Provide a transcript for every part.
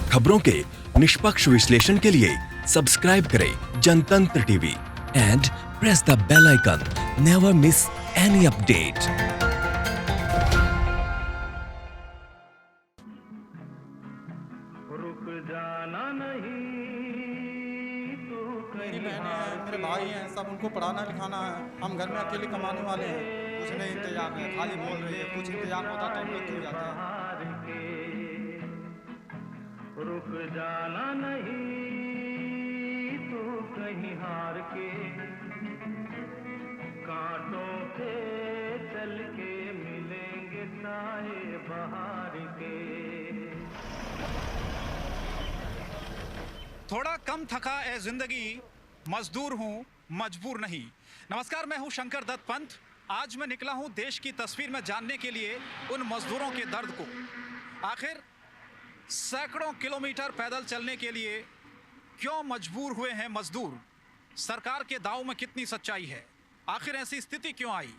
खबरों के निष्पक्ष विश्लेषण के लिए सब्सक्राइब करें Jantantra TV and press the bell icon. Never miss any update. मेरी बहनें हैं, मेरे भाई हैं, सब उनको पढ़ाना लिखाना है। हम घर में अकेले कमाने वाले हैं, कुछ नहीं इंतजाम है, खाली बोल रही है। कुछ इंतजाम होता तो हम लोग क्यों जाते। रुक जाना नहीं तू कहीं हार के, कांटों के चल के मिलेंगे साए बहार के। थोड़ा कम थका ए जिंदगी, मजदूर हूं मजबूर नहीं। नमस्कार, मैं हूं शंकर दत्त पंत। आज मैं निकला हूं देश की तस्वीर में जानने के लिए उन मजदूरों के दर्द को। आखिर सैकड़ों किलोमीटर पैदल चलने के लिए क्यों मजबूर हुए हैं मजदूर? सरकार के दावों में कितनी सच्चाई है? आखिर ऐसी स्थिति क्यों आई?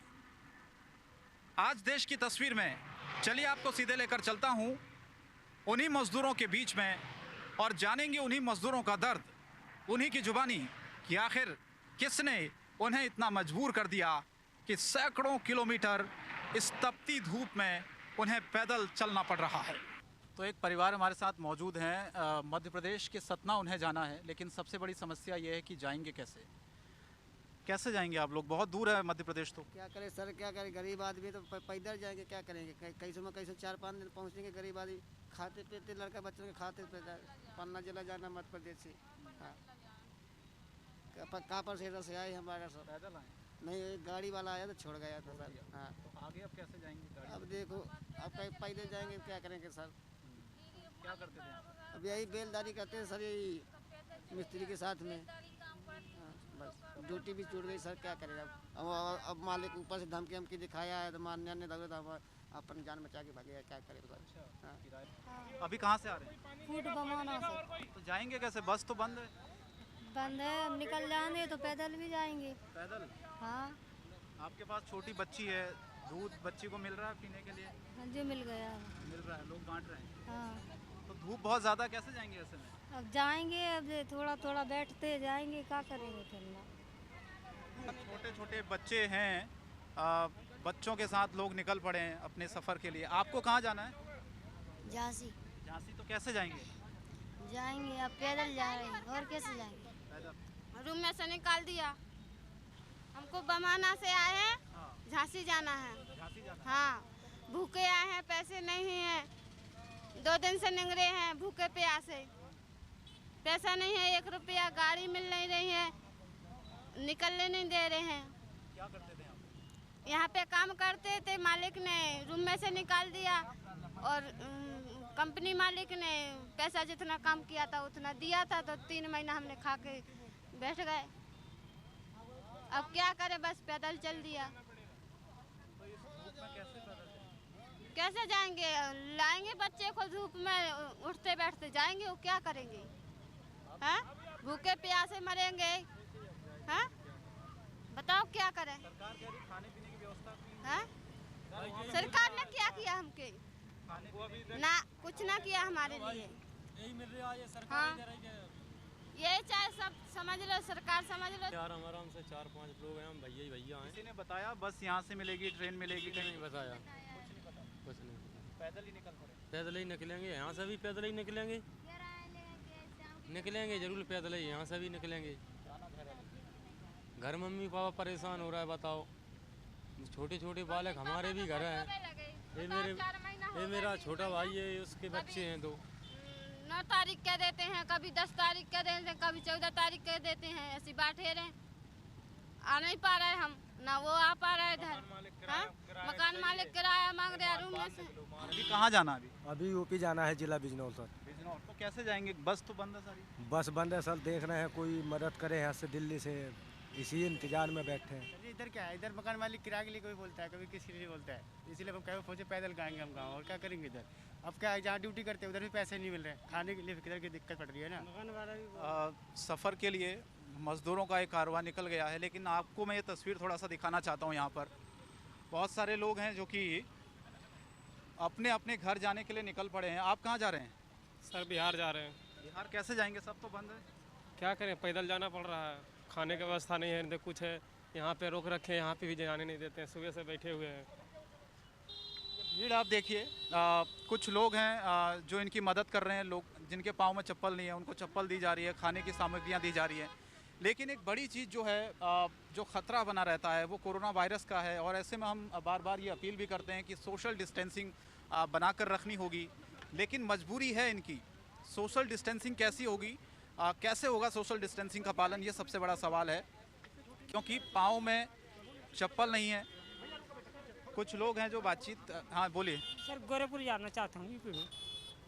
आज देश की तस्वीर में चलिए आपको सीधे लेकर चलता हूं उन्हीं मजदूरों के बीच में और जानेंगे उन्हीं मजदूरों का दर्द, उन्हीं की जुबानी कि आखिर किसने उन्हें इतना मजबूर कर दिया कि सैकड़ों किलोमीटर इस तपती धूप में उन्हें पैदल चलना पड़ रहा है। तो एक परिवार हमारे साथ मौजूद हैं। मध्य प्रदेश के सतना उन्हें जाना है, लेकिन सबसे बड़ी समस्या ये है कि जाएंगे कैसे? कैसे जाएंगे आप लोग? बहुत दूर है मध्य प्रदेश। तो क्या करें सर, क्या करें? गरीब आदमी तो पैदल जाएंगे, क्या करेंगे? कैसे 4-5 दिन पहुँचेंगे। गरीब आदमी खाते पीते, लड़का बच्चों के खाते पीते। पन्ना जिला जाना मध्य प्रदेश से। हाँ, कहाँ पर से आए हमारा सर? पैदल आए? नहीं, एक गाड़ी वाला आया तो छोड़ गया था सर। हाँ, तो आगे अब कैसे जाएंगे? अब देखो, अब पैदल जाएंगे, क्या करेंगे सर? क्या करते थे? अब यही बेलदारी करते हैं सर, यही मिस्त्री के साथ में। हाँ, बस ड्यूटी भी छूट गई सर, क्या करेगा? अब मालिक ऊपर से धमकी हमकी दिखाया है तो मान्य ने दबे तो अपन जान बचा के भागेगा, क्या करे सर? हाँ। अभी कहाँ से आ रहे हैं? फूट बमाना से। तो जाएंगे कैसे? बस तो बंद है। बंद है, हम निकल जाएंगे तो पैदल भी जाएंगे। पैदल? हाँ। आपके पास छोटी बच्ची है, दूध बच्ची को मिल रहा है पीने के लिए? हाँ जी, मिल गया। मिल रहा है, लोग बांट रहे हैं। हाँ। तो धूप बहुत ज़्यादा, कैसे जाएंगे ऐसे में? अब जाएंगे, अब थोड़ा थोड़ा बैठते जाएंगे, क्या करेंगे चलना। छोटे छोटे बच्चे हैं, बच्चों के साथ लोग निकल पड़े हैं अपने सफ़र के लिए। आपको कहाँ जाना है? झांसी। झांसी? तो कैसे जाएंगे? जाएंगे, अब पैदल जा रहे हैं, और कैसे जाएंगे? पैदल? रूम में से निकाल दिया हमको। बमाना से आए हैं, झांसी जाना है। झांसी जाना? हाँ, भूखे आए हैं, पैसे नहीं हैं। 2 दिन से निंगरे हैं भूखे प्यासे। पैसा नहीं है, 1 रुपया, गाड़ी मिल नहीं रही है, निकलने नहीं दे रहे हैं। क्या करते थे आप? यहाँ पे काम करते थे, मालिक ने रूम में से निकाल दिया और कंपनी मालिक ने पैसा जितना काम किया था उतना दिया था, तो 3 महीना हमने खा के बैठ गए। अब क्या करें, बस पैदल चल दिया। कैसे जाएंगे? लाएंगे बच्चे को धूप में, उठते बैठते जाएंगे, वो क्या करेंगे? हैं? भूखे प्यासे मरेंगे। हैं? बताओ क्या करें? सरकार कह रही खाने पीने की व्यवस्था की। हैं? सरकार ने क्या किया हमके? ना, कुछ ना किया हमारे लिए। यही मिल रहा है सरकार। हाँ, ये चाहे सब समझ लो, सरकार समझ लो। यार हमारा हमसे 4-5 लोग हैं, हम भैया ही भैया हैं। किसी ने बताया बस यहाँ से मिलेगी, ट्रेन मिलेगी? कहीं नहीं बताया, कुछ नहीं। पैदल ही निकल पड़े? पैदल ही निकलेंगे, यहाँ से भी पैदल ही निकलेंगे। निकलेंगे जरूर पैदल ही, यहाँ से भी निकलेंगे। घर मम्मी पापा परेशान हो रहा है, बताओ। छोटे छोटे बालक हमारे भी घर हैं। ये मेरा छोटा भाई है, उसके बच्चे हैं 2। 9 तारीख कह देते हैं, कभी 10 तारीख कह देते हैं, कभी 14 तारीख कह देते हैं। ऐसी बातें रहे, आ नहीं पा रहे हम, ना वो आ पा रहा है इधर। मकान मालिक किराया मांग रहा है रूम में से। अभी कहाँ जाना? अभी यूपी जाना है, जिला बिजनौर सर। बिजनौर? तो कैसे जाएंगे? बस तो बंद है सारी। बस बंद है सर, देख रहे हैं कोई मदद करे यहाँ से, दिल्ली से, इसी इंतजार में बैठे हैं। इधर क्या है, इधर मकान मालिक किराए के लिए कोई बोलता है, कभी किसी के लिए बोलता है, इसीलिए हम कहीं पहुँचे पैदल गाएंगे हम गाँव, और क्या करेंगे इधर? अब क्या है, जहाँ ड्यूटी करते हैं उधर भी पैसे नहीं मिल रहे, खाने के लिए किधर की दिक्कत पड़ रही है ना। सफ़र के लिए मज़दूरों का एक कारवां निकल गया है, लेकिन आपको मैं ये तस्वीर थोड़ा सा दिखाना चाहता हूँ। यहाँ पर बहुत सारे लोग हैं जो कि अपने अपने घर जाने के लिए निकल पड़े हैं। आप कहाँ जा रहे हैं? सर बिहार जा रहे हैं। बिहार कैसे जाएंगे, सब तो बंद है। क्या करें, पैदल जाना पड़ रहा है, खाने की व्यवस्था नहीं है, न कुछ है। यहाँ पे रोक रखे हैं, यहाँ पे भी जाने नहीं देते हैं, सुबह से बैठे हुए हैं। भीड़ आप देखिए, कुछ लोग हैं जो इनकी मदद कर रहे हैं, लोग जिनके पाँव में चप्पल नहीं है उनको चप्पल दी जा रही है, खाने की सामग्रियाँ दी जा रही हैं। लेकिन एक बड़ी चीज़ जो है, जो ख़तरा बना रहता है वो कोरोना वायरस का है, और ऐसे में हम बार बार ये अपील भी करते हैं कि सोशल डिस्टेंसिंग बनाकर रखनी होगी। लेकिन मजबूरी है इनकी, सोशल डिस्टेंसिंग कैसी होगी, कैसे होगा सोशल डिस्टेंसिंग का पालन, ये सबसे बड़ा सवाल है, क्योंकि पाँव में चप्पल नहीं है। कुछ लोग हैं जो बातचीत, हाँ बोलिए। सर गोरखपुर जाना चाहता हूँ, यूपी में।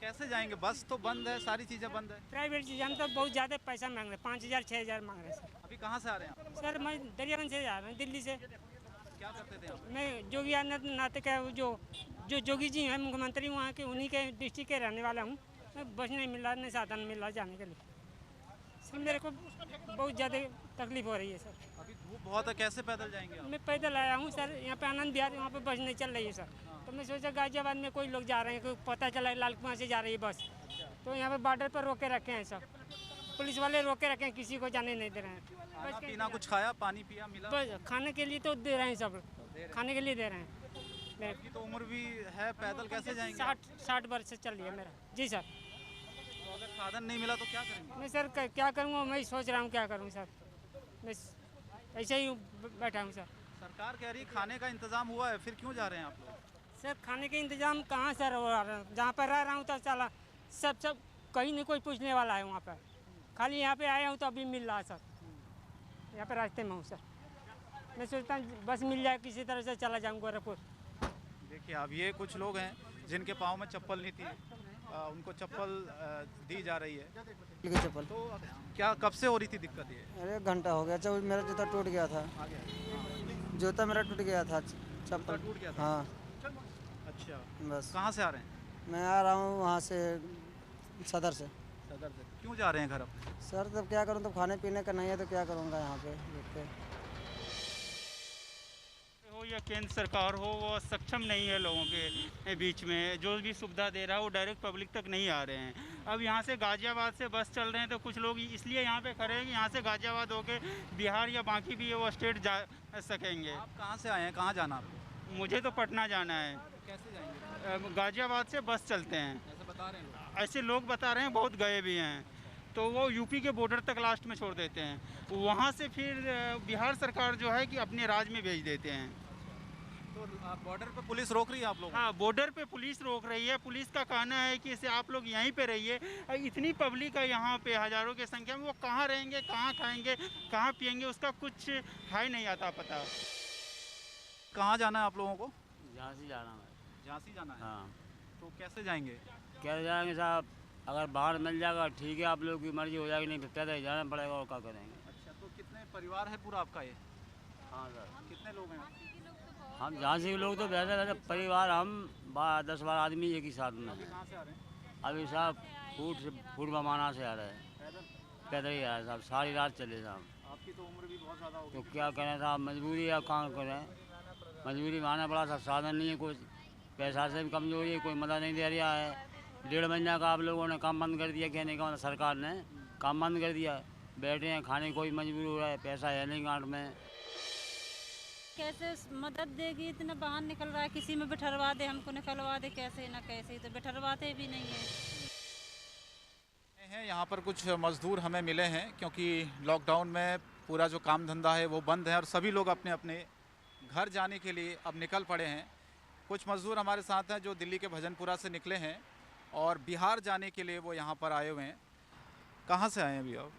कैसे जाएंगे, बस तो बंद है, सारी चीज़ें बंद है। प्राइवेट चीज़ हम तो बहुत ज़्यादा पैसा मांग रहे हैं, 5,000 6,000 मांग रहे हैं सर। अभी कहाँ से आ रहे हैं आप? सर मैं दरियागंज से जा रहा हूँ, दिल्ली से। क्या करते थे आप? मैं जोगी आदित्यनाथ का जो जोगी जी हैं मुख्यमंत्री, वहाँ के उन्हीं के डिस्ट्रिक्ट के रहने वाला हूँ। मैं बस नहीं मिल रहा, नहीं साधन मिल रहा जाने के लिए। सर मेरे को बहुत ज़्यादा तकलीफ हो रही है सर। अभी धूप बहुत है, कैसे पैदल जाएंगे आप? मैं पैदल आया हूँ सर, यहाँ पे आनंद विहार, वहाँ पे बस नहीं चल रही है सर। तो मैं सोचा गाजियाबाद में कोई लोग जा रहे हैं, कोई पता चला लाल कुआं से जा रही है बस, तो यहाँ पे बॉर्डर पर रोके रखे हैं सब, पुलिस वाले रोके रखे हैं, किसी को जाने नहीं दे रहे हैं। खाना पीना कुछ खाया, पानी पिया, मिला? बस खाने के लिए तो दे रहे हैं सब, खाने के लिए दे रहे हैं। आपकी तो उम्र भी है, पैदल कैसे जाएंगे? 60 वर्ष से चल रही है मेरा। जी सर। तो अगर साधन नहीं मिला तो क्या करेंगे? मैं सर क्या करूँगा, मैं सोच रहा हूँ क्या करूँ सर, मैं ऐसे ही बैठा हूँ सर। सरकार कह रही खाने का इंतजाम हुआ है, फिर क्यों जा रहे हैं आप लोग? सर खाने के इंतजाम कहाँ सर हो रहा है, जहाँ पर रह रहा हूँ तो चला सब कहीं नहीं कोई पूछने वाला है वहाँ पर, खाली यहाँ पे आया हूँ तो अभी मिल रहा है सर, यहाँ पे रास्ते में हूँ सर। मैं सोचता हूँ बस मिल जाए, किसी तरह से चला जाऊँ गोरखपुर। देखिए अब ये कुछ लोग हैं जिनके पाँव में चप्पल नहीं थी, उनको चप्पल दी जा रही है। चप्पल तो क्या कब से हो रही थी दिक्कत ये? अरे घंटा हो गया, जब मेरा जूता टूट गया था। जूता मेरा टूट गया था, चप्पल टूट गया था? हाँ। अच्छा, बस कहाँ से आ रहे हैं? मैं आ रहा हूँ वहाँ से, सदर से। सदर से क्यों जा रहे हैं घर अब? सर तब क्या करूँ, तब खाने पीने का नहीं है तो क्या करूँगा यहाँ पे देख के। हो या केंद्र सरकार हो, वो सक्षम नहीं है लोगों के बीच में, जो भी सुविधा दे रहा है वो डायरेक्ट पब्लिक तक नहीं आ रहे हैं। अब यहाँ से गाजियाबाद से बस चल रहे हैं तो कुछ लोग इसलिए यहाँ पे खड़े हैं कि यहाँ से गाजियाबाद होके बिहार या बाकी भी वो स्टेट जा सकेंगे। आप कहाँ से आए हैं, कहाँ जाना आपको? मुझे तो पटना जाना है। कैसे जाएंगे? गाजियाबाद से बस चलते हैं, ऐसे बता रहे हैं। ऐसे लोग बता रहे हैं, बहुत गए भी हैं, तो वो यूपी के बॉर्डर तक लास्ट में छोड़ देते हैं, वहाँ से फिर बिहार सरकार जो है कि अपने राज्य में भेज देते हैं। तो बॉर्डर पे पुलिस रोक रही है आप लोग? हाँ, बॉर्डर पे पुलिस रोक रही है। पुलिस का कहना है कि इसे आप लोग यहीं पे रहिए। इतनी पब्लिक है यहाँ पे हज़ारों की संख्या में, वो कहाँ रहेंगे, कहाँ खाएंगे, कहाँ पिएंगे, उसका कुछ है नहीं आता पता। कहाँ जाना है आप लोगों को? झांसी जाना है। झांसी जाना है? हाँ। तो कैसे जाएंगे? क्या जाएंगे साहब, अगर बाहर मिल जाएगा ठीक है, आप लोग की मर्जी हो जाएगी, नहीं फिर पैदल जाना पड़ेगा, और क्या करेंगे। अच्छा, तो कितने परिवार है पूरा आपका ये? हाँ सर। कितने लोग हैं? हम झांसी के लोग तो वैसे वैसे परिवार, हम 10-12 आदमी एक ही साथ में हैं। कहाँ से आ रहे हैं? अभी साहब फूट बमाना से आ रहे हैं, पैदल ही आ रहे साहब, सारी रात चले साहब। आपकी तो उम्र भी बहुत ज़्यादा हो तो क्या करें साहब, मजबूरी है, कहाँ करें, मजबूरी में आना पड़ा। सब साधन नहीं है, कुछ पैसा से भी कमजोरी है, कोई मदद नहीं दे रहा है। 1.5 महीना का आप लोगों ने काम बंद कर दिया, कहने का मतलब सरकार ने काम बंद कर दिया, बैठे हैं, खाने कोई मजबूर हो रहा है, पैसा है नहीं गांठ में। कैसे मदद देगी, इतना बाहर निकल रहा है, किसी में बिठरवा दे, हमको निकलवा दे, कैसे ना कैसे, तो बिठरवाते भी नहीं है। यहाँ पर कुछ मज़दूर हमें मिले हैं, क्योंकि लॉकडाउन में पूरा जो काम धंधा है वो बंद है और सभी लोग अपने अपने घर जाने के लिए अब निकल पड़े हैं। कुछ मज़दूर हमारे साथ हैं जो दिल्ली के भजनपुरा से निकले हैं और बिहार जाने के लिए वो यहाँ पर आए हुए हैं। कहाँ से आए हैं अभी आप?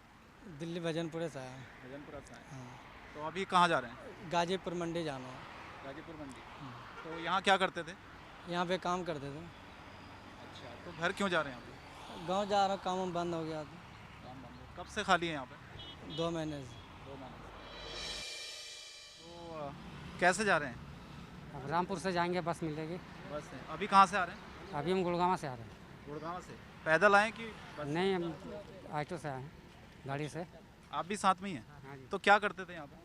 दिल्ली भजनपुरे से आया। भजनपुरा से आए? हाँ। तो अभी कहाँ जा रहे हैं? गाजीपुर मंडी जाना है। गाजीपुर मंडी। तो यहाँ क्या करते थे? यहाँ पे काम करते थे। अच्छा, तो घर क्यों जा रहे हैं आप? गांव जा रहा हूँ, काम बंद हो गया था। काम बंद हो, कब से खाली है यहाँ पे? 2 महीने से। 2 महीने से। तो कैसे जा रहे हैं? अब रामपुर से जाएंगे, बस मिलेगी। बस है। अभी कहाँ से आ रहे हैं? अभी हम गुड़गांव से आ रहे हैं। गुड़गांव से पैदल आए कि बस? नहीं, हम ऑटो से आए हैं, गाड़ी से। आप भी साथ में ही हैं? हाँ जी। तो क्या करते थे यहाँ पे?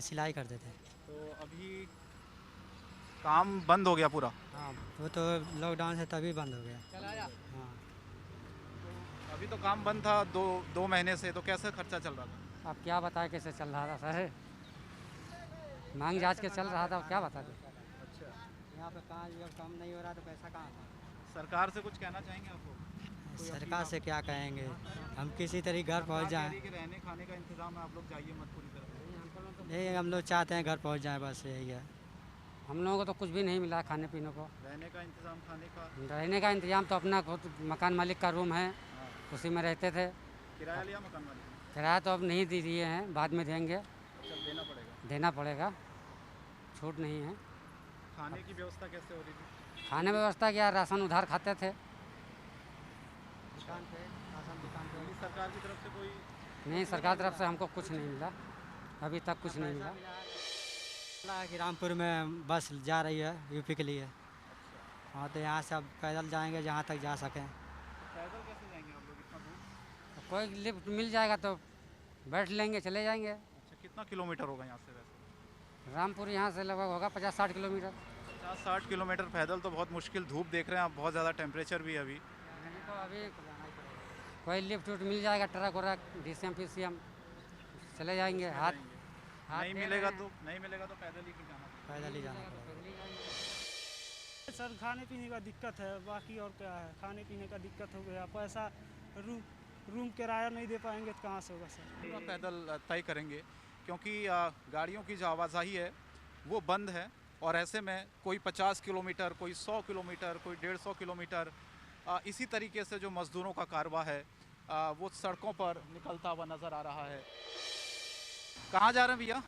सिलाई करते थे। तो अभी काम बंद हो गया पूरा? हाँ, वो तो लॉकडाउन से तभी बंद हो गया। हाँ। अभी तो काम बंद था दो महीने से, तो कैसे खर्चा चल रहा था? अब क्या बताए कैसे चल रहा था सर, मांग जांच के चल रहा था, क्या बता दें। अच्छा, यहाँ पे कहाँ जब काम नहीं हो रहा तो पैसा कहाँ था। सरकार से कुछ कहना चाहेंगे आपको? सरकार से क्या कहेंगे, हम किसी तरह घर पहुँच जाएं। रहने खाने का इंतजाम है, आप लोग जाइए मत पूरी तरह। यही हम लोग चाहते हैं घर पहुँच जाएं, बस यही है। हम लोगों को तो कुछ भी नहीं मिला खाने पीने को। रहने का इंतजाम, खाने का? रहने का इंतजाम तो अपना खुद मकान मालिक का रूम है, उसी में रहते थे। किराया लिया मकान मालिक ने? किराया तो अब नहीं दे दिए हैं, बाद में देंगे। अच्छा, देना पड़ेगा? देना पड़ेगा, छूट नहीं है। खाने की व्यवस्था कैसे हो रही थी? खाने व्यवस्था क्या, राशन उधार खाते थे दुकान पे, राशन दुकान पे। सरकार की तरफ से कोई? नहीं, सरकार तरफ से हमको कुछ नहीं मिला, अभी तक कुछ नहीं मिला। कि रामपुर में बस जा रही है यूपी के लिए। हाँ, तो यहाँ से अब पैदल जाएंगे जहाँ तक जा सकें। पैदल कैसे जाएंगे आप लोग इतना दूर? कोई लिफ्ट मिल जाएगा तो बैठ लेंगे, चले जाएंगे। अच्छा, कितना किलोमीटर होगा यहाँ से वैसे? रामपुर यहाँ से लगभग होगा 50-60 किलोमीटर। 50-60 किलोमीटर पैदल तो बहुत मुश्किल। धूप देख रहे हैं आप, बहुत ज़्यादा टेम्परेचर भी है अभी। तो अभी कोई लिफ्ट उफ्ट मिल जाएगा, ट्रक व्रक DCM PCM, चले जाएंगे। हाथ नहीं मिलेगा तो पैदल ही जाना पड़ेगा। पैदल ही जाना पड़ेगा। सर खाने पीने का दिक्कत है, बाकी और क्या है, खाने पीने का दिक्कत हो गया। पैसा रूम किराया नहीं दे पाएंगे तो कहाँ से होगा सर। पूरा पैदल तय करेंगे क्योंकि गाड़ियों की जो आवाजाही है वो बंद है, और ऐसे में कोई 50 किलोमीटर, कोई 100 किलोमीटर, कोई 150 किलोमीटर, इसी तरीके से जो मज़दूरों का कारवां है वो सड़कों पर निकलता हुआ नज़र आ रहा है। कहाँ जा रहे हैं भैया?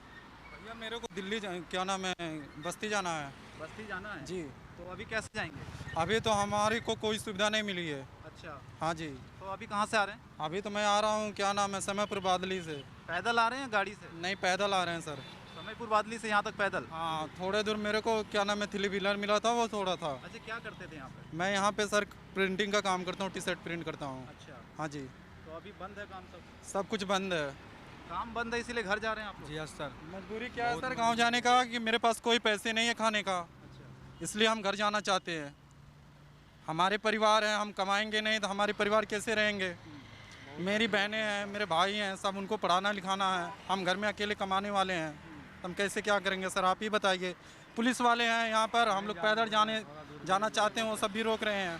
भैया मेरे को दिल्ली क्या नाम है, बस्ती जाना है। बस्ती जाना है जी। तो अभी कैसे जाएंगे? अभी तो हमारी को कोई सुविधा नहीं मिली है। अच्छा, हाँ जी। तो अभी कहाँ से आ रहे हैं? अभी तो मैं आ रहा हूँ क्या नाम है, समयपुर बादली से। पैदल आ रहे हैं गाड़ी से? नहीं, पैदल आ रहे हैं सर। समयपुर बादली से यहाँ तक पैदल? हाँ, थोड़े दूर मेरे को क्या नाम है, थ्री व्हीलर मिला था, वो थोड़ा था। अच्छा, क्या करते थे यहाँ पे? मैं यहाँ पे सर प्रिंटिंग का काम करता हूँ, टी शर्ट प्रिंट करता हूँ। अच्छा, हाँ जी। तो अभी बंद है काम? सब कुछ बंद है। काम बंद है इसीलिए घर जा रहे हैं आप लोग? जी सर। मजबूरी क्या है सर गाँव जाने का, कि मेरे पास कोई पैसे नहीं है खाने का, इसलिए हम घर जाना चाहते हैं। हमारे परिवार हैं, हम कमाएंगे नहीं तो हमारे परिवार कैसे रहेंगे? मेरी बहनें हैं, मेरे भाई हैं, सब उनको पढ़ाना लिखाना है। हम घर में अकेले कमाने वाले हैं, हम कैसे क्या करेंगे सर, आप ही बताइए। पुलिस वाले हैं यहाँ पर, हम लोग पैदल जाना चाहते हैं, वो सब भी रोक रहे हैं।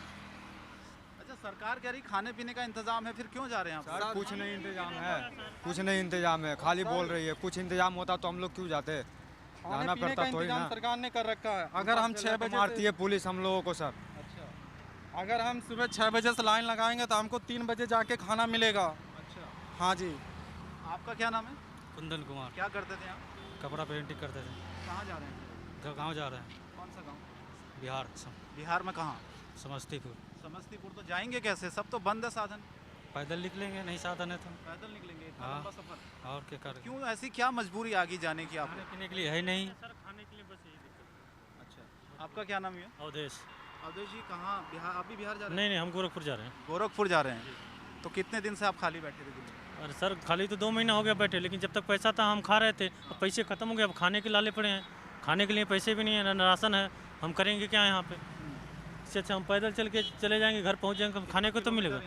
अच्छा, सरकार कह रही खाने पीने का इंतजाम है, फिर क्यों जा रहे हैं आप? सर कुछ नहीं इंतजाम है, कुछ नहीं इंतजाम है, खाली बोल रही है। कुछ इंतजाम होता तो हम लोग क्यों जाते, जाना पड़ता तो ही ना। सरकार ने कर रखा है। अगर हम 6 बजे मारती है पुलिस हम लोगों को सर। अगर हम सुबह 6 बजे से लाइन लगाएंगे तो हमको 3 बजे जाके खाना मिलेगा। अच्छा, हाँ जी। आपका क्या नाम है? कुंदन कुमार। क्या करते थे आप? कपड़ा पेंटिंग करते थे। कहाँ जा रहे हैं? गाँव जा रहे हैं। कौन सा गाँव? बिहार। बिहार में कहाँ? समस्तीपुर। समस्तीपुर तो जाएंगे कैसे, सब तो बंद है साधन? पैदल निकलेंगे, नहीं साधन है तो। पैदल निकलेंगे? इतना हाँ। लंबा सफर? और क्या कर, क्यों, ऐसी क्या मजबूरी आ गई जाने की आपको? खाने पीने के लिए है नहीं। सर खाने के लिए बस यही दिक्कत। अच्छा, आपका क्या नाम है? अवधेश। अवधेश जी, कहाँ बिहार? आप भी बिहार जा रहे हैं? नहीं, हम गोरखपुर जा रहे हैं। गोरखपुर जा रहे हैं, तो कितने दिन से आप खाली बैठे थे दिल्ली? अरे सर खाली तो 2 महीना हो गया बैठे, लेकिन जब तक पैसा था हम खा रहे थे, अब पैसे ख़त्म हो गए, अब खाने के लाले पड़े हैं। खाने के लिए पैसे भी नहीं है, ना राशन है, हम करेंगे क्या यहाँ पे? इससे अच्छा हम पैदल चल के चले जाएंगे, घर पहुँच जाएंगे, खाने को तो मिलेगा।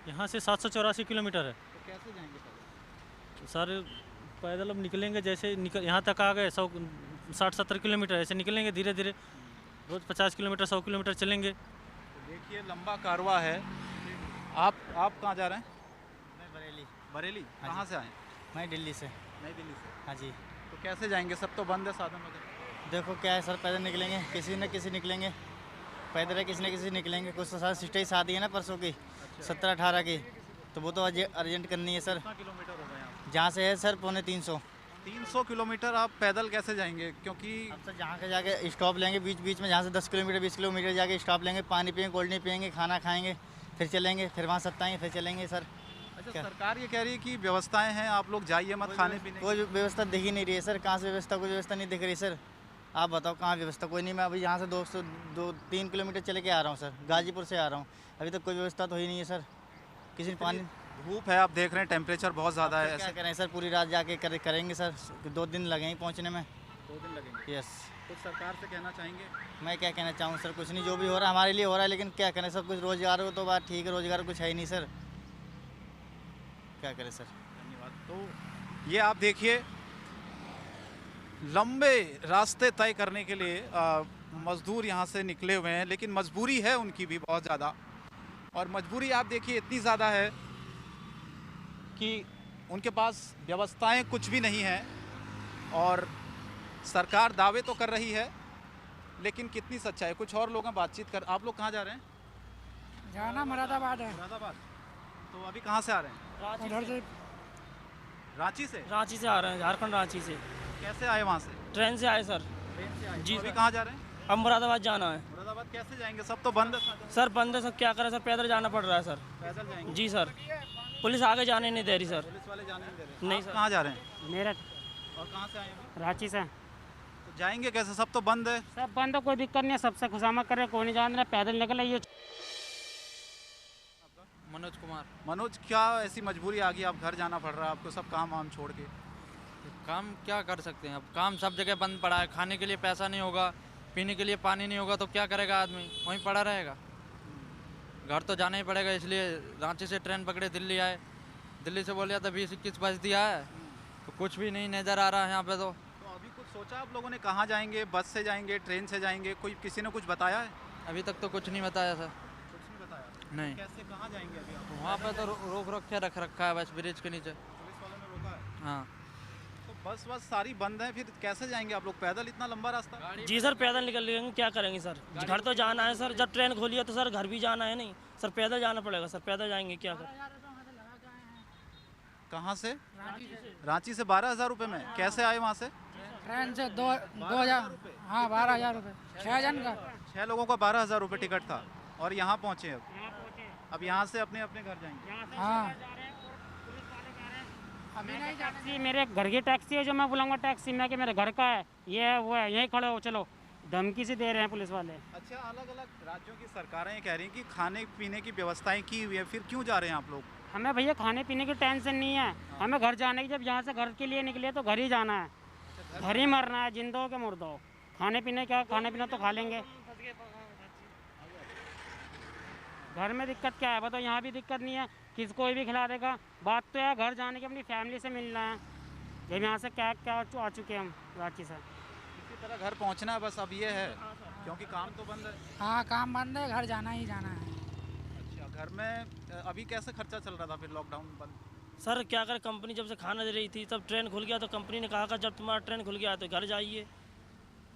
यहाँ से 784 किलोमीटर है। तो कैसे जाएंगे पैदल? सर पैदल अब निकलेंगे, जैसे यहाँ तक आ गए 160-70 किलोमीटर, ऐसे निकलेंगे धीरे धीरे, रोज़ 50 किलोमीटर 100 किलोमीटर चलेंगे। तो देखिए लंबा कारवां है। आप कहाँ जा रहे हैं? मैं बरेली। बरेली? कहाँ से आए? मैं दिल्ली से। नई दिल्ली से? हाँ जी। तो कैसे जाएंगे, सब तो बंद है साधन वगैरह? देखो क्या है सर, पैदल निकलेंगे, किसी न किसी निकलेंगे, पैदल है किसी न किसी निकलेंगे। कुछ तो सर सिस्टर की शादी है ना परसों की, 17-18 की, तो वो तो अर्जेंट करनी है सर। कितना किलोमीटर होगा यहाँ? जहाँ से है सर 350। 300 किलोमीटर आप पैदल कैसे जाएंगे? क्योंकि अब सर जहाँ के जाके स्टॉप लेंगे बीच बीच में, जहाँ से 10 किलोमीटर 20 किलोमीटर जाके स्टॉप लेंगे, पानी पियेंगे, कोल्ड ड्रिंक पियेंगे, खाना खाएंगे, फिर चलेंगे, फिर वहाँ सत्ताएंगे, फिर चलेंगे सर। अच्छा, सरकार ये कह रही है कि व्यवस्थाएं हैं, आप लोग जाइए मत, खाने पीने की। कोई व्यवस्था दिख ही नहीं रही है सर, कहाँ से व्यवस्था, कोई व्यवस्था नहीं दिख रही सर। आप बताओ कहाँ व्यवस्था? कोई नहीं। मैं अभी यहाँ से 203 किलोमीटर चले के आ रहा हूँ सर, गाजीपुर से आ रहा हूँ, अभी तक कोई व्यवस्था तो ही नहीं है सर। किसी ने पानी, धूप है, आप देख रहे हैं, टेम्परेचर बहुत ज़्यादा है। क्या करें सर, पूरी रात जाके करेंगे सर, 2 दिन लगेंगे पहुँचने में। 2 दिन लगेंगे? यस। कुछ सरकार से कहना चाहेंगे? मैं क्या कहना चाहूँ सर, कुछ नहीं, जो भी हो रहा है हमारे लिए हो रहा है, लेकिन क्या करें, सब कुछ रोज़गार हो तो बात ठीक है, रोज़गार कुछ है ही नहीं सर। क्या करें सर। धन्यवाद। तो ये आप देखिए, लंबे रास्ते तय करने के लिए मज़दूर यहाँ से निकले हुए हैं, लेकिन मजबूरी है उनकी भी बहुत ज़्यादा। और मजबूरी आप देखिए इतनी ज़्यादा है कि उनके पास व्यवस्थाएं कुछ भी नहीं हैं और सरकार दावे तो कर रही है, लेकिन कितनी सच्चाई। कुछ और लोग हैं, बातचीत कर। आप लोग कहाँ जा रहे हैं? जाना मुरादाबाद है। मुरादाबाद। तो अभी कहाँ से आ रहे हैं? उधर से। रांची से? रांची से आ रहे हैं, झारखंड रांची से। कैसे आए वहाँ से? ट्रेन से आए सर। ट्रेन से आए। जी तो अभी सर। कहाँ जा रहे हैं? अब मुरादाबाद जाना है। मुरादाबाद कैसे जाएंगे? सब तो बंद है सर, बंद है सब, क्या करें सर, पैदल जाना पड़ रहा है सर। पैदल जाएंगे? जी सर, पुलिस आगे जाने नहीं दे रही सर। पुलिस वाले जाने नहीं दे रहे? नहीं आप सर। कहाँ जा रहे हैं? मेरठ। और कहाँ से आए हैं? रांची से। तो जाएंगे कैसे? सब तो बंद है। सब बंद है, कोई दिक्कत नहीं है, सबसे खुशामद करे, कोई नहीं जान रहा, पैदल निकले। ये मनोज कुमार। मनोज, क्या ऐसी मजबूरी आ गई, आप घर जाना पड़ रहा है आपको, सब काम वाम छोड़ के? काम क्या कर सकते हैं, अब काम सब जगह बंद पड़ा है। खाने के लिए पैसा नहीं होगा, पीने के लिए पानी नहीं होगा, तो क्या करेगा आदमी? वहीं पड़ा रहेगा। घर तो जाना ही पड़ेगा, इसलिए रांची से ट्रेन पकड़े, दिल्ली आए। दिल्ली से बोलिया तो 20-21 बज दिया है, तो कुछ भी नहीं नज़र आ रहा है यहाँ पे। तो अभी कुछ सोचा आप लोगों ने, कहाँ जाएंगे? बस से जाएंगे, ट्रेन से जाएंगे? कोई किसी ने कुछ बताया है? अभी तक तो कुछ नहीं बताया सर। कुछ नहीं बताया? नहीं। कैसे, कहाँ जाएंगे अभी आप? वहाँ पे तो रोक रखा है बस, ब्रिज के नीचे। पुलिस वालों ने रोका है? हाँ। तो बस सारी बंद है, फिर कैसे जाएंगे आप लोग? पैदल इतना लंबा रास्ता? जी सर, पैदल निकल लेंगे, क्या करेंगे सर। घर तो जाना है सर, जब ट्रेन खोली है तो सर घर भी जाना है। नहीं सर, पैदल जाना पड़ेगा सर, पैदल जाएंगे, क्या करें। कहाँ से? रांची से 12,000 रुपये में कैसे आए वहाँ से? ट्रेन से 2,000। हाँ, 12,000 रुपये 6 जन का। 6 लोगों का 12,000 रुपये टिकट था और यहाँ पहुँचे। अब यहाँ से अपने अपने घर जाएंगे? हाँ। अभी नहीं टैक्सी, मेरे घर की टैक्सी है जो मैं बुलाऊंगा टैक्सी में कि मेरे घर का है, ये है वो है, यहीं खड़े हो, चलो। धमकी से दे रहे हैं पुलिस वाले। अच्छा, अलग अलग राज्यों की सरकारें कह रही हैं कि खाने पीने की व्यवस्थाएं की हुई है, फिर क्यों जा रहे हैं आप लोग? हमें भैया खाने पीने की टेंशन नहीं है, हमें घर जाने की। जब यहाँ से घर के लिए निकले तो घर ही जाना है, घर ही मरना है, जिंदा हो के मुर्दा हो। खाने पीने क्या, खाने पीना तो खा लेंगे। घर में दिक्कत क्या है बताओ? यहाँ भी दिक्कत नहीं है, किसी कोई भी खिला देगा। बात तो है घर जाने की, अपनी फैमिली से मिलना है। जब यहाँ से क्या आ चुके हैं हम रांची से, किसी तरह घर पहुँचना है बस। अब ये है क्योंकि काम तो बंद है। हाँ, काम बंद है, घर जाना ही जाना है। अच्छा, घर में अभी कैसे खर्चा चल रहा था फिर लॉकडाउन बंद? सर क्या करें, कंपनी जब से खाना दे रही थी, तब ट्रेन खुल गया तो कंपनी ने कहा जब तुम्हारा ट्रेन खुल गया तो घर जाइए।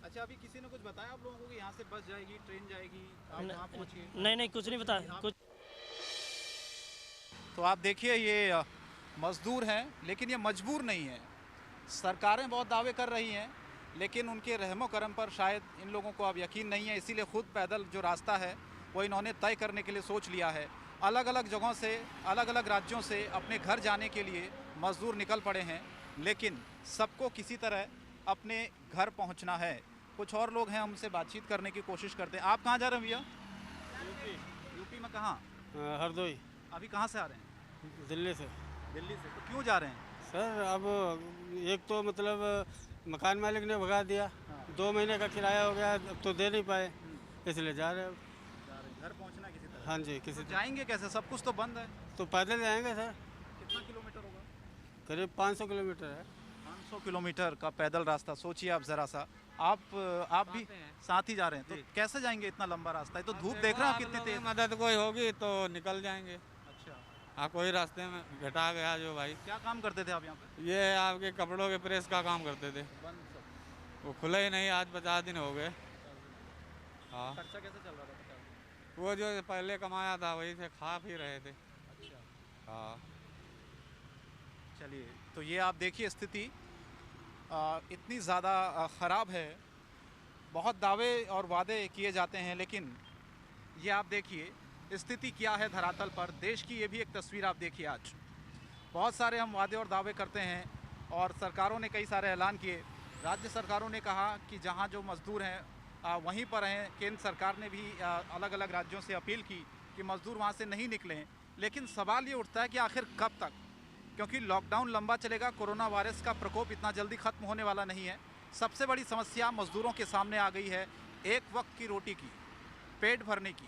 अच्छा, अभी किसी ने कुछ बताया आप लोगों को कि यहाँ से बस जाएगी, ट्रेन जाएगी, आप वहाँ पहुँचिए? नहीं, कुछ नहीं बताया कुछ। तो आप देखिए, ये मजदूर हैं, लेकिन ये मजबूर नहीं है। सरकारें बहुत दावे कर रही हैं, लेकिन उनके रहमो करम पर शायद इन लोगों को अब यकीन नहीं है, इसीलिए खुद पैदल जो रास्ता है वो इन्होंने तय करने के लिए सोच लिया है। अलग अलग जगहों से, अलग अलग राज्यों से अपने घर जाने के लिए मजदूर निकल पड़े हैं, लेकिन सबको किसी तरह अपने घर पहुंचना है। कुछ और लोग हैं, हमसे बातचीत करने की कोशिश करते हैं। आप कहाँ जा रहे हैं भैया? यूपी में कहाँ? हरदोई। अभी कहाँ से आ रहे हैं? दिल्ली से। दिल्ली से? तो क्यों जा रहे हैं सर? अब एक तो मतलब मकान मालिक ने भगा दिया, 2 महीने का किराया हो गया, अब तो दे नहीं पाए, इसलिए जा रहे हैं। घर पहुंचना किसी तरह? हाँ जी, किसी तो जाएंगे कैसे? सब कुछ तो बंद है। तो पैदल जाएंगे सर। कितना किलोमीटर होगा? करीब 500 किलोमीटर है। 500 किलोमीटर का पैदल रास्ता, सोचिए आप ज़रा सा। आप भी साथ ही जा रहे हैं, तो कैसे जाएंगे इतना लंबा रास्ता? है तो धूप देख रहे हैं आप कितनी तेज। मदद कोई होगी तो निकल जाएंगे। अच्छा, हाँ, कोई रास्ते में घटा गया जो भाई। क्या काम करते थे आप यहाँ पे? ये आपके कपड़ों के प्रेस का काम करते थे, वो खुला ही नहीं, आज 50 दिन हो गए। हाँ। खर्चा कैसे चल रहा था? वो जो पहले कमाया था वही से खा पी रहे थे। अच्छा। हाँ। चलिए, तो ये आप देखिए स्थिति इतनी ज़्यादा ख़राब है। बहुत दावे और वादे किए जाते हैं, लेकिन ये आप देखिए स्थिति क्या है धरातल पर। देश की ये भी एक तस्वीर आप देखिए। आज बहुत सारे हम वादे और दावे करते हैं और सरकारों ने कई सारे ऐलान किए। राज्य सरकारों ने कहा कि जहाँ जो मज़दूर हैं वहीं पर रहें। केंद्र सरकार ने भी अलग अलग राज्यों से अपील की कि मज़दूर वहाँ से नहीं निकलें। लेकिन सवाल ये उठता है कि आखिर कब तक, क्योंकि लॉकडाउन लंबा चलेगा, कोरोना वायरस का प्रकोप इतना जल्दी ख़त्म होने वाला नहीं है। सबसे बड़ी समस्या मज़दूरों के सामने आ गई है, एक वक्त की रोटी की, पेट भरने की।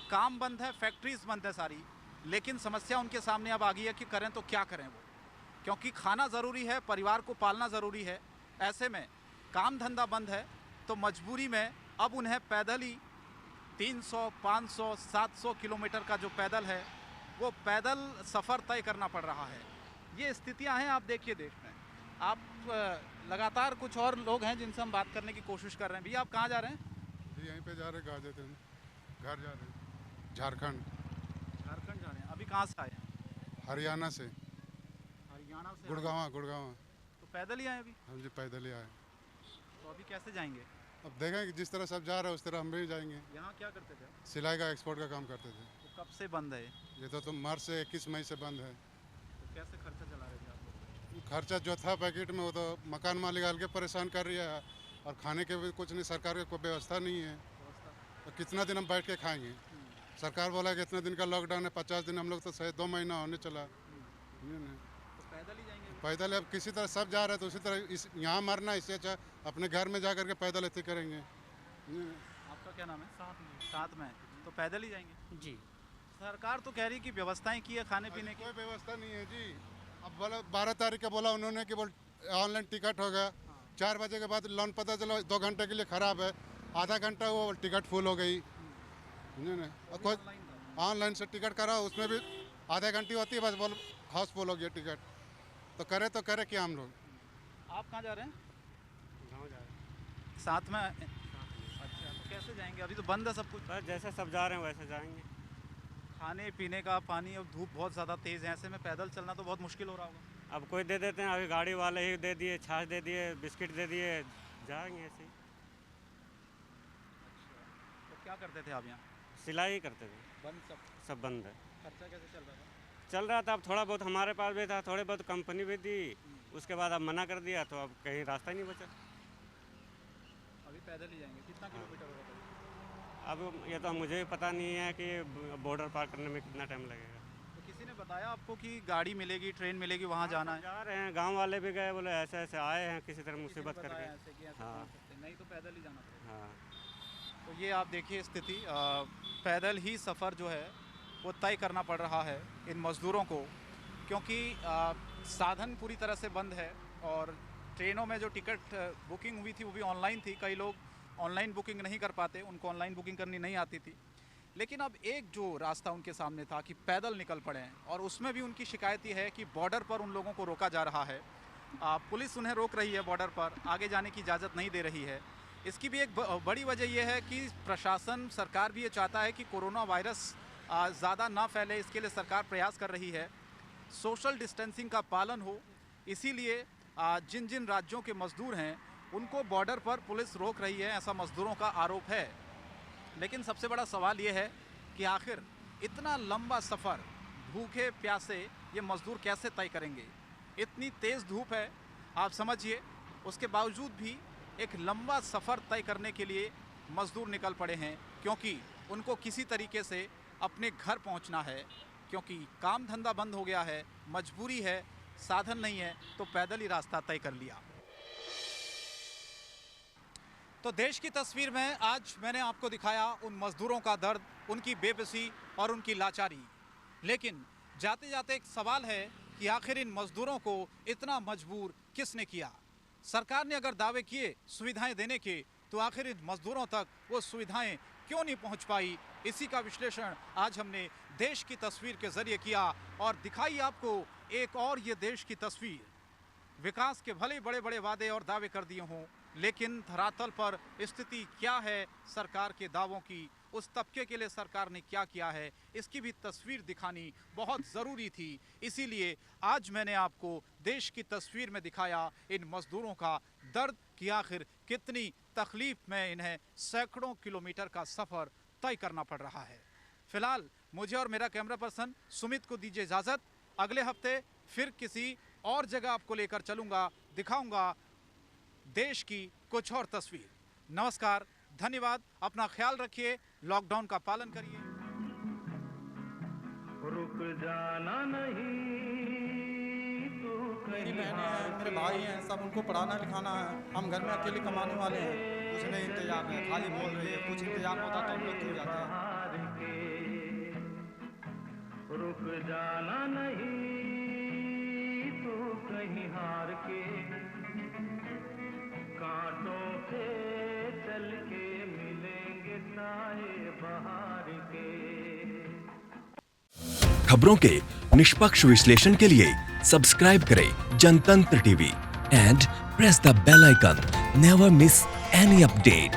काम बंद है, फैक्ट्रीज बंद है सारी, लेकिन समस्या उनके सामने अब आ गई है कि करें तो क्या करें वो, क्योंकि खाना ज़रूरी है, परिवार को पालना ज़रूरी है। ऐसे में काम धंधा बंद है, तो मजबूरी में अब उन्हें पैदल ही 300, 500, 700 किलोमीटर का जो पैदल है वो पैदल सफ़र तय करना पड़ रहा है। ये स्थितियां हैं, आप देखिए देश में। आप लगातार कुछ और लोग हैं जिनसे हम बात करने की कोशिश कर रहे हैं। भैया आप कहाँ जा रहे हैं? जी यहीं पे जा रहे, गाजीपुर घर जा रहे हैं, झारखंड। झारखंड जा रहे हैं। अभी कहाँ से आए हैं? हरियाणा से। हरियाणा से? गुड़गांव। तो पैदल ही आए अभी? हम जी पैदल ही आए। तो अभी कैसे जाएंगे? अब देखेंगे, जिस तरह सब जा रहे हैं उस तरह हम भी जाएंगे। यहाँ क्या करते थे? सिलाई का एक्सपोर्ट का काम करते थे। तो कब से बंद है ये? तो मार्च से 21 मई से बंद है। तो कैसे खर्चा चला रहे थे आप लोग? खर्चा जो था पैकेट में वो तो मकान मालिक हल्के परेशान कर रही है, और खाने के भी कुछ नहीं, सरकार की कोई व्यवस्था नहीं है। तो कितना दिन हम बैठ के खाएंगे? सरकार बोला कि इतने दिन का लॉकडाउन है, 50 दिन, हम लोग तो शायद 2 महीना होने चला। तो पैदल ही जाएंगे? पैदल अब किसी तरह सब जा रहे हैं, तो उसी तरह यहाँ मरना, इससे अच्छा अपने घर में जा करके पैदल ऐसे करेंगे। आपका क्या नाम है? साथ में। तो पैदल ही जाएंगे जी। सरकार तो कह रही कि व्यवस्थाएं की है खाने पीने की। कोई व्यवस्था नहीं है जी। अब बोला 12 तारीख का बोला उन्होंने कि बोल ऑनलाइन टिकट हो गया, 4 बजे के बाद लोन पता चला 2 घंटे के लिए ख़राब है, आधा घंटा वो टिकट फुल हो गई। और कोई ऑनलाइन से टिकट करा, उसमें भी आधे घंटे होती है, बस बोल हाउस फुल हो गया टिकट। तो करे क्या हम लोग? आप कहाँ जा रहे हैं? गाँव जा रहे हैं। साथ में? अच्छा, तो कैसे जाएंगे? अभी तो बंद है सब कुछ। बस जैसे सब जा रहे हैं वैसे जाएंगे। खाने पीने का पानी, और धूप बहुत ज़्यादा तेज़ है, ऐसे में पैदल चलना तो बहुत मुश्किल हो रहा होगा। अब कोई दे देते हैं, अभी गाड़ी वाले ही दे दिए, छाछ दे दिए, बिस्किट दे दिए, जाएंगे ऐसे ही। तो क्या करते थे आप यहाँ? सिलाई करते थे। बंद सब बंद है। खर्चा कैसे चल रहा था? चल रहा था, अब थोड़ा बहुत हमारे पास भी था, थोड़े बहुत कंपनी भी दी, उसके बाद अब मना कर दिया, तो अब कहीं रास्ता ही नहीं बचा। अभी पैदल ही जाएंगे। कितना किलोमीटर होगा? अब ये तो मुझे पता नहीं है कि बॉर्डर पार करने में कितना टाइम लगेगा। तो किसी ने बताया आपको कि गाड़ी मिलेगी, ट्रेन मिलेगी, वहाँ जाना है? जा रहे हैं, गांव वाले भी गए, बोले ऐसे ऐसे आए हैं किसी तरह मुसीबत करके। हाँ, नहीं तो पैदल ही जाना पड़ेगा। हाँ। तो ये आप देखिए स्थिति, पैदल ही सफ़र जो है वो तय करना पड़ रहा है इन मज़दूरों को, क्योंकि साधन पूरी तरह से बंद है। और ट्रेनों में जो टिकट बुकिंग हुई थी वो भी ऑनलाइन थी। कई लोग ऑनलाइन बुकिंग नहीं कर पाते, उनको ऑनलाइन बुकिंग करनी नहीं आती थी। लेकिन अब एक जो रास्ता उनके सामने था कि पैदल निकल पड़े हैं, और उसमें भी उनकी शिकायत ये है कि बॉर्डर पर उन लोगों को रोका जा रहा है। पुलिस उन्हें रोक रही है, बॉर्डर पर आगे जाने की इजाज़त नहीं दे रही है। इसकी भी एक बड़ी वजह यह है कि प्रशासन, सरकार भी ये चाहता है कि कोरोना वायरस ज़्यादा ना फैले, इसके लिए सरकार प्रयास कर रही है, सोशल डिस्टेंसिंग का पालन हो। इसीलिए जिन जिन राज्यों के मज़दूर हैं उनको बॉर्डर पर पुलिस रोक रही है, ऐसा मज़दूरों का आरोप है। लेकिन सबसे बड़ा सवाल ये है कि आखिर इतना लंबा सफ़र भूखे प्यासे ये मज़दूर कैसे तय करेंगे? इतनी तेज़ धूप है, आप समझिए, उसके बावजूद भी एक लंबा सफ़र तय करने के लिए मज़दूर निकल पड़े हैं, क्योंकि उनको किसी तरीके से अपने घर पहुंचना है, क्योंकि काम धंधा बंद हो गया है, मजबूरी है, साधन नहीं है, तो पैदल ही रास्ता तय कर लिया। तो देश की तस्वीर में आज मैंने आपको दिखाया उन मज़दूरों का दर्द, उनकी बेबसी और उनकी लाचारी। लेकिन जाते जाते एक सवाल है कि आखिर इन मज़दूरों को इतना मजबूर किसने किया? सरकार ने अगर दावे किए सुविधाएं देने के, तो आखिर इन मज़दूरों तक वो सुविधाएं क्यों नहीं पहुंच पाई? इसी का विश्लेषण आज हमने देश की तस्वीर के ज़रिए किया और दिखाई आपको एक और ये देश की तस्वीर। विकास के भले बड़े बड़े वादे और दावे कर दिए हों, लेकिन धरातल पर स्थिति क्या है सरकार के दावों की, उस तबके के लिए सरकार ने क्या किया है, इसकी भी तस्वीर दिखानी बहुत ज़रूरी थी। इसीलिए आज मैंने आपको देश की तस्वीर में दिखाया इन मज़दूरों का दर्द कि आखिर कितनी तकलीफ़ में इन्हें सैकड़ों किलोमीटर का सफ़र तय करना पड़ रहा है। फ़िलहाल मुझे और मेरा कैमरा पर्सन सुमित को दीजिए इजाज़त। अगले हफ्ते फिर किसी और जगह आपको लेकर चलूँगा, दिखाऊँगा देश की कुछ और तस्वीर। नमस्कार, धन्यवाद, अपना ख्याल रखिए, लॉकडाउन का पालन करिए। रुक जाना नहीं, तू मेरी बहनें हैं, मेरे भाई हैं, सब उनको पढ़ाना लिखाना है, हम घर में अकेले कमाने वाले हैं। कुछ नहीं इंतजाम है, खाली बोल रही है, कुछ इंतजाम होता तो हम लोग क्यों जाते हैं? रुक बहार के। खबरों के निष्पक्ष विश्लेषण के लिए सब्सक्राइब करें Jantantra TV and press the bell icon. Never miss any update.